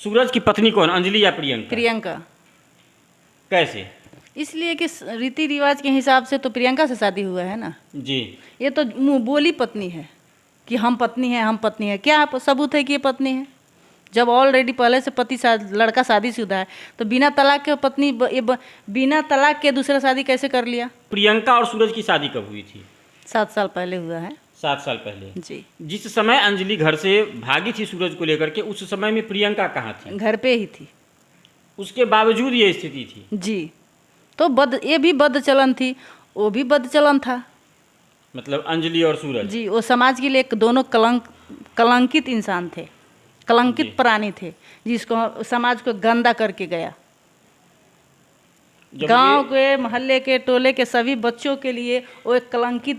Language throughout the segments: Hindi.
सूरज की पत्नी कौन, अंजलि या प्रियंका? प्रियंका। कैसे? इसलिए कि रीति रिवाज के हिसाब से तो प्रियंका से शादी हुआ है ना जी। ये तो मुंह बोली पत्नी है कि हम पत्नी हैं, हम पत्नी हैं। क्या सबूत है कि ये पत्नी है? जब ऑलरेडी पहले से लड़का शादीशुदा है तो बिना तलाक के पत्नी बिना तलाक के दूसरा शादी कैसे कर लिया? प्रियंका और सूरज की शादी कब हुई थी? 7 साल पहले हुआ है। 7 साल पहले जी। जिस समय अंजलि घर से भागी थी सूरज को लेकर के, उस समय में प्रियंका कहाँ थी? घर पे ही थी। उसके बावजूद ये स्थिति थी। जी। तो ये भी बद चलन थी, वो भी बद चलन था। मतलब अंजलि और सूरज जी, वो समाज के लिए दोनों कलंकित इंसान थे, कलंकित प्राणी थे, जिसको समाज को गंदा करके गया। गांव के, मोहल्ले के, टोले के सभी बच्चों के लिए वो एक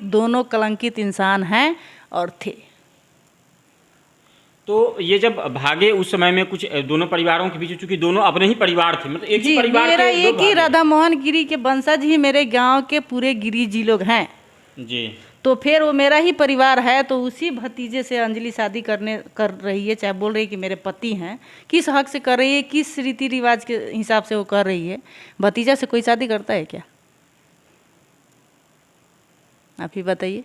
दोनों कलंकित इंसान हैं और थे। तो ये जब भागे उस समय में कुछ दोनों परिवारों के बीच, चूंकि दोनों अपने ही परिवार थे, मतलब एक ही परिवार मेरा के एक ही राधा मोहन गिरी के वंशज ही मेरे गांव के पूरे गिरी जी लोग हैं। जी। तो फिर वो मेरा ही परिवार है, तो उसी भतीजे से अंजलि शादी कर रही है, चाहे बोल रही है कि मेरे पति हैं। किस हक से कर रही है, किस रीति रिवाज के हिसाब से वो कर रही है? भतीजा से कोई शादी करता है क्या? आप ही बताइए।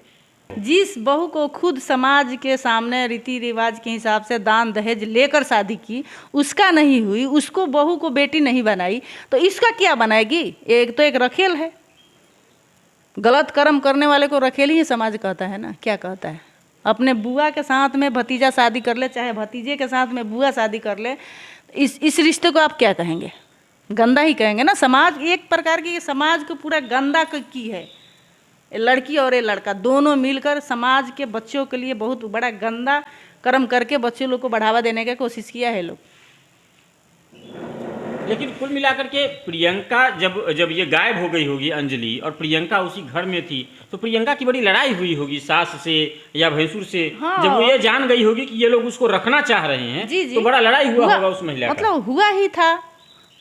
जिस बहू को खुद समाज के सामने रीति रिवाज के हिसाब से दान दहेज लेकर शादी की, उसका नहीं हुई, उसको बहू को बेटी नहीं बनाई, तो इसका क्या बनाएगी? एक तो एक रखेल है। गलत कर्म करने वाले को रखेल ही समाज कहता है ना, क्या कहता है? अपने बुआ के साथ में भतीजा शादी कर ले, चाहे भतीजे के साथ में बुआ शादी कर ले, इस रिश्ते को आप क्या कहेंगे? गंदा ही कहेंगे ना। समाज एक प्रकार की समाज को पूरा गंदा की है। लड़की और ये लड़का दोनों मिलकर समाज के बच्चों के लिए बहुत बड़ा गंदा कर्म करके बच्चों लोग को बढ़ावा देने की कोशिश किया है लोग। लेकिन कुल मिलाकर के प्रियंका जब ये गायब हो गई होगी अंजलि, और प्रियंका उसी घर में थी, तो प्रियंका की बड़ी लड़ाई हुई होगी सास से या भैंसुर से। हाँ। जब वो ये जान गई होगी कि ये लोग उसको रखना चाह रहे हैं, जी। तो बड़ा लड़ाई हुआ होगा उस महिला का। मतलब हुआ ही था,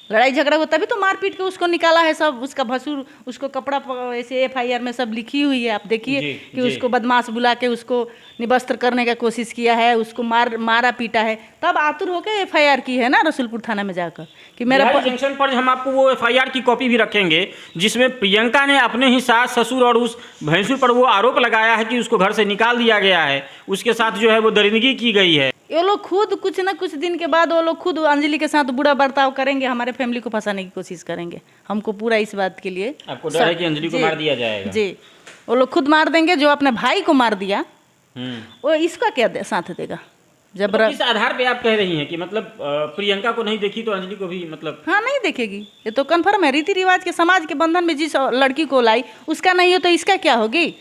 लड़ाई झगड़ा हुआ, तभी तो मारपीट के उसको निकाला है सब। उसका भसुर उसको कपड़ा ऐसे FIR में सब लिखी हुई है, आप देखिए कि उसको बदमाश बुला के उसको निवस्त्र करने का कोशिश किया है, उसको मारा पीटा है। तब आतुर होकर FIR की है ना रसूलपुर थाना में जाकर कि मेरा जंक्शन पर हम आपको वो FIR की कॉपी भी रखेंगे, जिसमें प्रियंका ने अपने ही सास ससुर और उस भैंसुर पर वो आरोप लगाया है कि उसको घर से निकाल दिया गया है, उसके साथ जो है वो दरिंदगी की गई है। ये लोग खुद कुछ ना कुछ दिन के बाद वो लोग खुद अंजलि के साथ बुरा बर्ताव करेंगे, हमारे फैमिली को फंसाने की कोशिश करेंगे। हमको पूरा इस बात के लिए आपको डर है कि अंजलि को मार दिया जाएगा। जी, वो लोग खुद मार देंगे। जो अपने भाई को मार दिया वो इसका क्या साथ देगा? जब तो किस आधार पे आप कह रही हैं कि मतलब प्रियंका को नहीं देखी तो अंजलि को भी मतलब? हाँ, नहीं देखेगी, ये तो कन्फर्म है। रीति रिवाज के समाज के बंधन में जिस लड़की को लाई उसका नहीं हो तो इसका क्या होगी?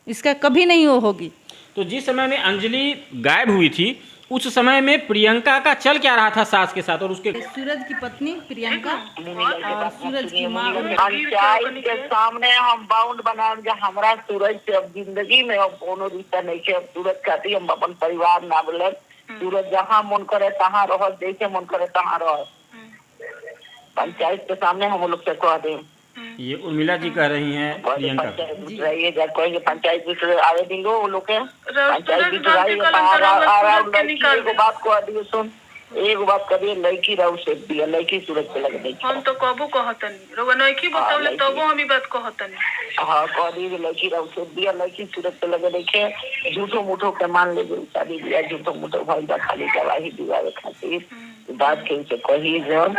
इसका कभी नहीं होगी। तो जिस समय में अंजलि गायब हुई थी उस समय में प्रियंका का चल क्या रहा था सास के साथ और उसके? सूरज की पत्नी प्रियंका और सूरज की माँ। पंचायत के सामने हम बाउंड बनाए जो हमारा सूरज से अब जिंदगी में अब कोनो रिश्ता नहीं है। सूरज खाती हम अपन परिवार ना बोले, सूरज जहाँ मन करे तहाँ रह, जैसे मन करे तहाँ रह। पंचायत के सामने हम लोग से कह दें। ये उर्मिला जी कह रही हैं प्रियंका पंचायत बीच आवे दिंगो वो लोग के पंचायत बीच बात को दिए सुन एक बात करिए लड़की रहू से दिया लड़की सूरज पे लग गई। हम तो कबो कहतनी रोगा नइकी बतावले तबो हम ई बात कहतनी। हां कह दी लड़की रहू से दिया लड़की सूरज पे लग देखे झूठो मूठो के मान ले शादी दिया झूठो मूठो भाई बा खाली गवाही दिवावे खातिर बात के से कही जब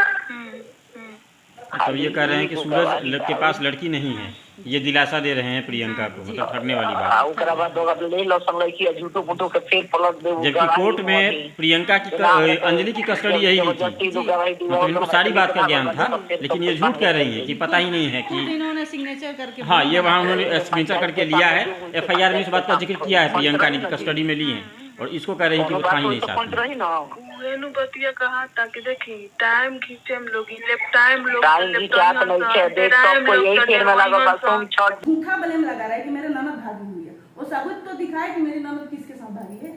अब ये कह रहे हैं कि सूरज के पास लड़की नहीं है, ये दिलासा दे रहे हैं प्रियंका को, मतलब ठगने वाली बात। ओकरा बाद ले लो सब लड़की झूठो मूठो के फिर पलट दे। जबकि कोर्ट में प्रियंका की अंजलि की कस्टडी यही नहीं थी, मतलब इनको सारी बात का ज्ञान था, लेकिन ये झूठ कह रही है कि पता ही नहीं है कि इन्होंने सिग्नेचर करके। हाँ, ये वहाँ उन्होंने सिग्नेचर करके लिया है। FIR में इस बात का जिक्र किया है प्रियंका ने कस्टडी में ली है, और इसको कह रही है कि वो था ही नहीं साथ में। एनु बतिया कहा ताकि देखी टाइम खींचे हम लोग टाइम क्या तो नहीं है देख सब को यही फेर में लगा बस तुम छोड़ झूठा ब्लेम लगा रहा है कि मेरे ननद भागी हुई है। वो सबूत तो दिखाए कि मेरी ननद किसके साथ भागी है।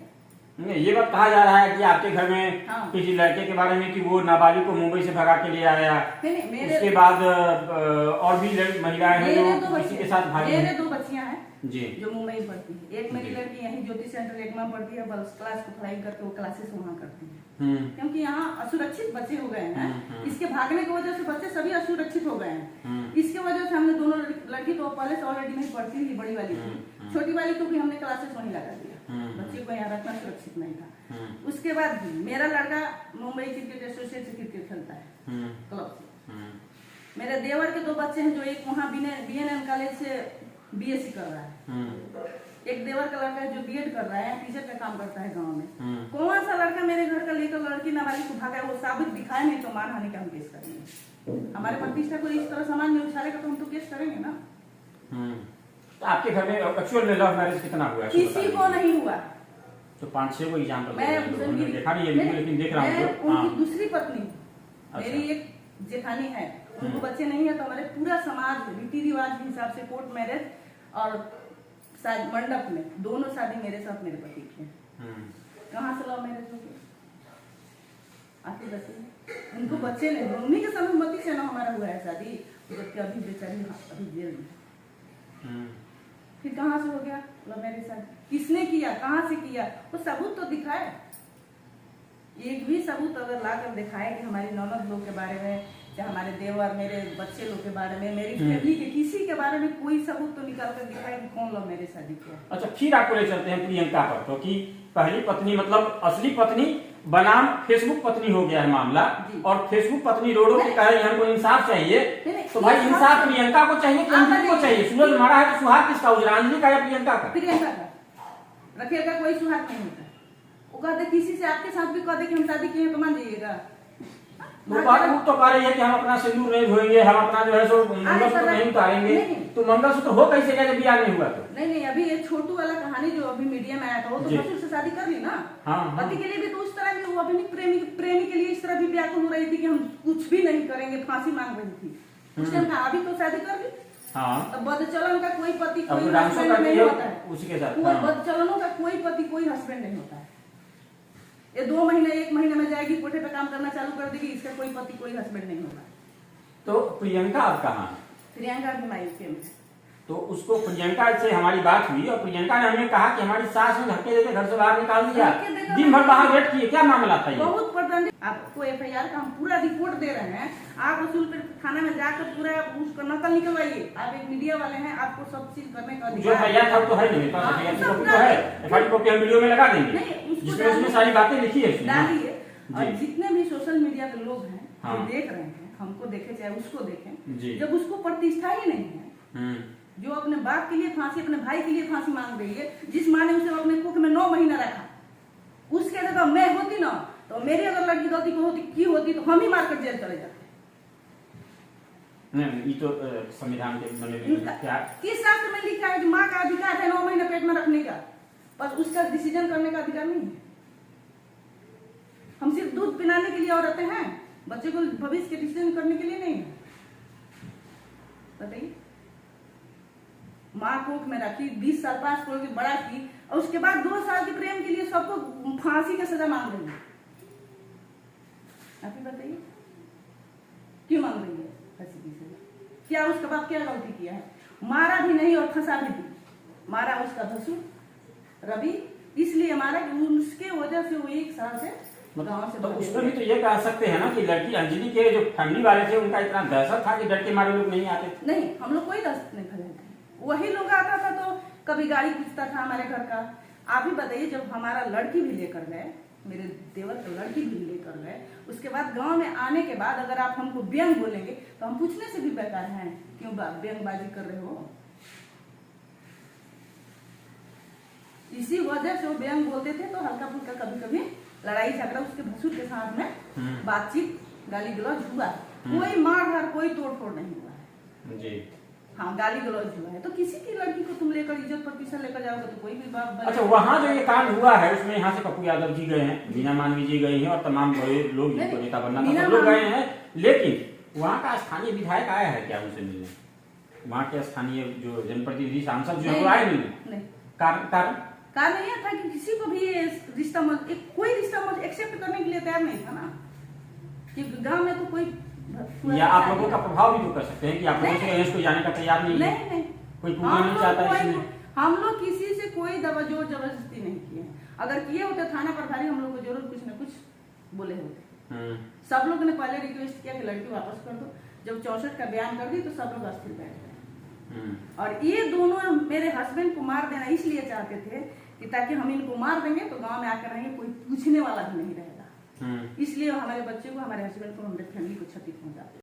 नहीं, ये बात कहा जा रहा है कि आपके घर में किसी लड़के के बारे में कि वो नाबालिग को मुंबई से भगा के ले आया, उसके बाद और भी महिलाएं हैं जो किसी के साथ भागी। मेरे 2 बच्चियां हैं, जी। जो मुंबई में पढ़ती है। एक मेरी जी। लड़की यहीं ज्योति सेंटर एकमा पढ़ती है, फर्स्ट क्लास को पढ़ाई करके वो क्लासेस वहाँ करती है। क्योंकि यहाँ असुरक्षित बच्चे हो गए हैं, इसके भागने की वजह से बच्चे सभी असुरक्षित हो गए हैं। इसके वजह से हमने दोनों लड़की तो पहले से ऑलरेडी नहीं पढ़ती थी, बड़ी वाली थी, छोटी वाली को भी हमने क्लासेस वहीं लगा दिया, बच्चे को यहाँ रखना सुरक्षित नहीं था। उसके बाद भी मेरा लड़का मुंबई क्रिकेट एसोसिएशन से क्रिकेट खेलता है क्लब से। मेरे देवर के 2 बच्चे हैं, जो एक वहाँ BNN कॉलेज से BSc कर रहा है, एक देवर का लड़का है जो BEd कर रहा है, टीचर का काम करता है गांव में। कौन सा लड़का मेरे घर का लेकर लड़की नाबालिग को भागा है, वो साबित दिखाए नहीं तो मानहानि का हम केस करेंगे। हमारे प्रतिष्ठा को इस तरह समाज में उछालेगा तो हम तो केस करेंगे ना। तो आपके घर में एक्चुअल में लव मैरिज कितना हुआ है? किसी को नहीं हुआ। तो 5-6 को एग्जाम्पल मैं देखा नहीं है वीडियो, लेकिन देख रहा हूँ। उनकी दूसरी पत्नी मेरी एक जेठानी है, उनको बच्चे नहीं है, तो हमारे पूरा समाज रीति रिवाज के हिसाब से कोर्ट मैरिज और मंडप में दोनों शादी मेरे साथ मेरे पति की। कहाँ से लव मैरिज हो गई? आके बताइए। उनको बच्चे नहीं, उन्हीं के सहमति से ना हमारा हुआ है शादी, जबकि अभी बेचारी अभी जेल में। फिर कहाँ से हो गया लव मैरिज शादी? किसने किया, कहाँ से किया, वो सबूत तो दिखाए। एक भी सबूत अगर लाकर दिखाए कि हमारी ननद लोग के बारे में, चाहे हमारे देवर, मेरे बच्चे लोग के बारे में, मेरी फैमिली के किसी के बारे में कोई सबूत तो निकाल कर दिखाए कि कौन लव मैरिज शादी किया। अच्छा, फिर आपको ले चलते हैं प्रियंका पर। तो कि पहली पत्नी मतलब असली पत्नी बनाम फेसबुक पत्नी हो गया है मामला, और फेसबुक पत्नी रो के कहे हमको इंसाफ चाहिए। तो भाई इंसाफ प्रियंका को चाहिए कि अंजलि को चाहिए? सूरज मारा है तो सुहाग किसका उजरा, अंजलि का या प्रियंका का? प्रियंका का। रखेल का कोई सुहाग नहीं होता। वो कहते किसी से आपके साथ भी कहते कि हम शादी किए तो मान जाइएगा। वो तो कह रही है कि हम अपना सिंदूर नहीं धोएंगे, हम अपना जो है सो मंगलसूत्र नहीं उतारेंगे। तो मंगलसूत्र हो कैसे गया जब ब्याह नहीं हुआ? तो नहीं, अभी ये छोटू वाला कहानी जो अभी मीडिया में आया था, वो तो ससुर से शादी कर ली ना। पति के लिए भी तो उस तरह में, वो अपनी प्रेमी के लिए इस तरह भी व्याकुल हो रही थी कि हम कुछ भी नहीं करेंगे, फांसी मांग रही थी। उस टाइम कहा अभी तो शादी कर ली। अब बदचलन का कोई पति कोई हस्बैंड नहीं होता है, उसी के साथ बदचलनों का कोई पति कोई हस्बैंड नहीं होता है। ये 2 महीने 1 महीने में जाएगी, कोठे पे काम करना चालू कर देगी, इसका कोई पति कोई हस्बैंड नहीं होगा। तो प्रियंका अब कहाँ है? प्रियंका भी मायके में। तो उसको प्रियंका से हमारी बात हुई और प्रियंका ने हमें कहा कि हमारी सास ने धक्के देकर घर से बाहर निकाल दिया, दिन भर बाहर वेट किए। क्या मामला था ये? बहुत प्रदंड। आपको FIR का हम पूरा रिपोर्ट दे रहे हैं, आप उसूल पर थाना में जाकर पूरा उसका नकल निकलवाइए। आप एक मीडिया वाले हैं, आपको सब चीज करने का जो FIR था तो है नहीं, FIR की कॉपी तो है, FIR कॉपी हम वीडियो में लगा देंगे, जिसमें उसमें सारी बातें लिखी है डालिए। और जितने भी सोशल मीडिया के लोग हैं जो देख रहे हैं, हमको देखे चाहे उसको देखें, जब उसको प्रतिष्ठा ही नहीं है, जो अपने बाप के लिए फांसी, अपने भाई के लिए फांसी मांग रही है, जिस माँ ने उसे अपने कुख में 9 महीना रखा, उसके जगह मैं होती ना, तो मेरी अगर लड़की गलती को होती तो हम ही मारकर जेल चले जाते। नहीं, ये तो संविधान के किस शास्त्र में लिखा है कि माँ का अधिकार है 9 महीने पेट में रखने का, पर उसका डिसीजन करने का अधिकार नहीं है। हम सिर्फ दूध पिलाने के लिए औरतें हैं, बच्चे को भविष्य के डिसीजन करने के लिए नहीं है। बताइए, माँ कोख में रखी, 20 साल पास करके बड़ा की, और उसके बाद 2 साल के प्रेम के लिए सबको फांसी की सजा मांग रही है। आप ही बताइए क्यों मांग रही है फांसी की सजा? क्या उसका बाप क्या गलती किया है? मारा भी नहीं और फंसा भी नहीं। मारा उसका भसुर रवि, इसलिए मारा कि उसके वजह से वो 1 साल से गाँव से। तो उसमें भी तो ये कह सकते हैं ना कि लड़की अंजलि के जो फैमिली वाले थे उनका इतना दहशत था कि डर के मारे लोग नहीं आते। नहीं, हम लोग कोई दहशत नहीं फैलाते, वही लोग आता था तो कभी गाड़ी खींचता था हमारे घर का। आप ही बताइए, जब हमारा लड़की भी लेकर गए, मेरे देवर का लड़की भी लेकर गए, उसके बाद गांव में आने के बाद अगर आप हमको व्यंग बोलेंगे तो हम पूछने से भी बेकार हैं, क्यों व्यंगबाजी कर रहे हो? इसी वजह से वो व्यंग बोलते थे, तो हल्का फुल्का कभी कभी लड़ाई झगड़ा उसके भसुर के साथ में बातचीत, गाली गलौज हुआ, कोई मार कोई तोड़ फोड़ नहीं हुआ है जी। हाँ, गाली गलौज हुआ है, तो किसी की लड़की को तुम लेकर इज्जत प्रतिशत लेकर जाओगे तो कोई भी बात। अच्छा, वहाँ जो ये कांड हुआ है उसमें यहाँ से पप्पू यादव जी गए हैं, मीना मानवी जी गई हैं और तमाम बड़े लोग जिनको नेता बनना था सब लोग गए हैं, लेकिन वहाँ का स्थानीय विधायक आया है क्या उनसे मिलने? वहाँ के स्थानीय जो जनप्रतिनिधि सांसद जो है वो आए नहीं? कारण यह था कि किसी को भी रिश्ता कोई रिश्ता एक्सेप्ट करने के लिए तैयार नहीं था ना, कि गाँव में तो कोई। या आप लोगों का प्रभाव भी तो कर सकते हैं कि आप लोगों से कोई जाने का तैयार नहीं है, कोई पूछना नहीं चाहता इसमें। हम लोग किसी से कोई दवा जोर जबरदस्ती नहीं किए हैं। अगर किए होते थाना प्रभारी हम लोग को जरूर कुछ न कुछ बोले होते। सब लोग ने पहले रिक्वेस्ट किया कि लड़की वापस कर दो। जब 64 का बयान कर दी तो सब लोग अस्थिर बैठ गए। और ये दोनों मेरे हस्बैंड को मार देना इसलिए चाहते थे कि ताकि हम इनको मार देंगे तो गांव में आकर रहेंगे, कोई पूछने वाला भी नहीं रहेगा। इसलिए हमारे बच्चे को, हमारे हस्बैंड को, हमारे फैमिली को क्षति पहुंचाते।